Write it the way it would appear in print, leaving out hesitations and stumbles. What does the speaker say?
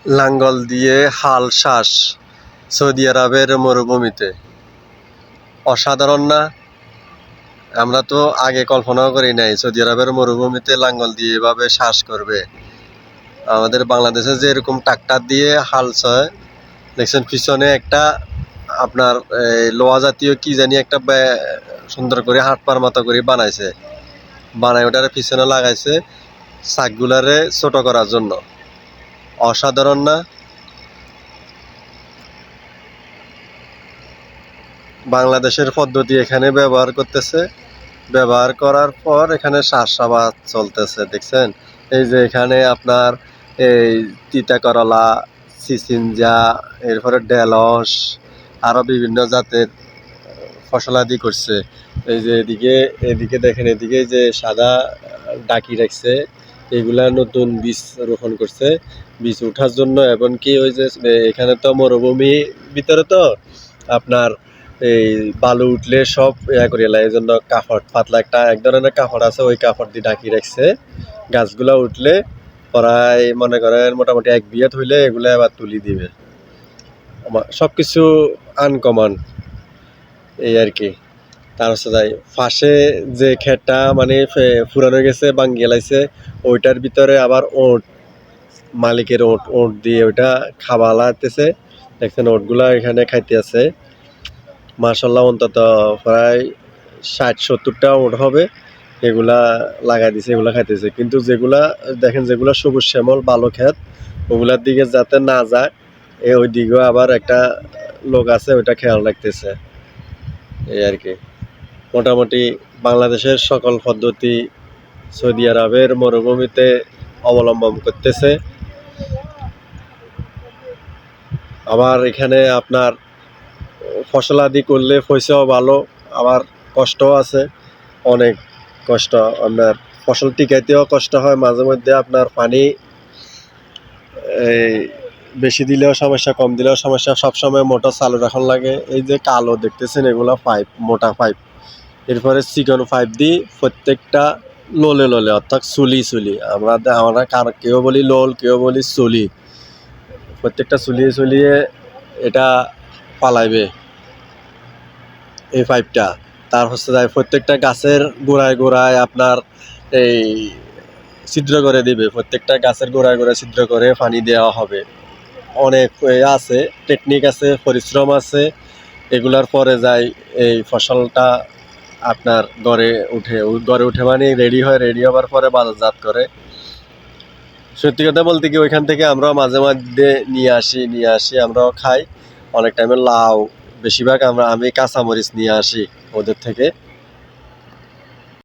লাঙ্গল দিয়ে হাল চাষ সৌদি আরবের মরুভূমিতে অসাধারণ না? আমরা তো আগে কল্পনাও করি নাই সৌদি আরবের মরুভূমিতে লাঙ্গল দিয়ে এভাবে চাষ করবে। আমাদের বাংলাদেশে যে এরকম ট্রাক্টর দিয়ে হাল ছয় দেখছেন, পিছনে একটা আপনার লোহা জাতীয় কি জানি একটা সুন্দর করে হাত পার মতো করে বানায় ওটার পিছনে লাগাইছে শাকগুলারে ছোট করার জন্য। অসাধারণ না? বাংলাদেশের পদ্ধতি এখানে ব্যবহার করতেছে, ব্যবহার করার পর এখানে চাষাবাদ চলতেছে। দেখছেন, এই যে এখানে আপনার এই তিতা করলা, চিচিঞ্জা, এরপরে ঢেঁড়স, আরো বিভিন্ন জাতের ফসলাদি করছে। এই যে এদিকে দেখেন, এদিকে যে সাদা ডাকি রাখছে, এগুলা নতুন বীজ রোপণ করছে বীজ উঠার জন্য। এমনকি ওই যে এখানে তো মরুভূমি ভিতরে তো আপনার এই বালু উঠলে সব করে এলাই, এই জন্য কাপড় পাতলা এক ধরনের কাপড় আছে, ওই কাপড় দিয়ে ঢাকি রাখছে। গাছগুলা উঠলে প্রায় মনে করেন মোটামুটি এক বিয়াত হইলে এগুলা আবার তুলি দিবে। সবকিছু আনকমন এই আর কি। তার হচ্ছে যাই ফাঁসে যে খেটটা মানে পুরানো গেছে ভাঙ্গিয়ে লাইছে, ওইটার ভিতরে আবার ওট, মালিকের ওট দিয়ে ওইটা খাওয়া লাগতেছে। দেখছেন ওটগুলা এখানে খাইতে আছে। মাশাল্লাহ, অন্তত প্রায় ৬০-৭০টা ওট হবে, এগুলা লাগাই দিছে, এগুলা খাইতেছে। কিন্তু যেগুলা দেখেন, যেগুলা সবুজ শ্যামল ভালো ক্ষেত, ওগুলার দিকে যাতে না যায় ওই দিকেও আবার একটা লোক আছে, ওইটা খেয়াল রাখতেছে এই আর কি। মোটামুটি বাংলাদেশের সকল পদ্ধতি সৌদি আরবের মরুভূমিতে অবলম্বন করতেছে। আবার এখানে আপনার ফসলাদি করলে পয়সাও ভালো, আবার কষ্টও আছে, অনেক কষ্ট। আপনার ফসল টিকাইতেও কষ্ট হয়, মাঝে মধ্যে আপনার পানি এই বেশি দিলেও সমস্যা, কম দিলেও সমস্যা। সবসময় মোটর চালু রাখার লাগে। এই যে কালো দেখতেছেন, এগুলো পাইপ, মোটা পাইপ। এরপরে চিকন পাইপ দিয়ে প্রত্যেকটা লোলে অর্থাৎ চুলি আমরা কেউ বলি লোল, কেউ বলি চুলি, প্রত্যেকটা চুলিয়ে এটা পালাইবে এই পাইপটা। তার হচ্ছে যায় প্রত্যেকটা গাছের গোড়ায় আপনার এই ছিদ্র করে দিবে, প্রত্যেকটা গাছের গোড়ায় ছিদ্র করে পানি দেওয়া হবে। অনেক আছে, টেকনিক আছে, পরিশ্রম আছে। এগুলার পরে যায় এই ফসলটা আপনার গড়ে উঠে মানে রেডি হয়, রেডি হওয়ার পরে বাজারজাত করে। সত্যি কথা বলতে কি, ওইখান থেকে আমরা মাঝে মধ্যে নিয়ে আসি, আমরাও খাই। অনেক টাইমে লাউ, বেশিরভাগ আমি কাঁচামরিচ নিয়ে আসি ওদের থেকে।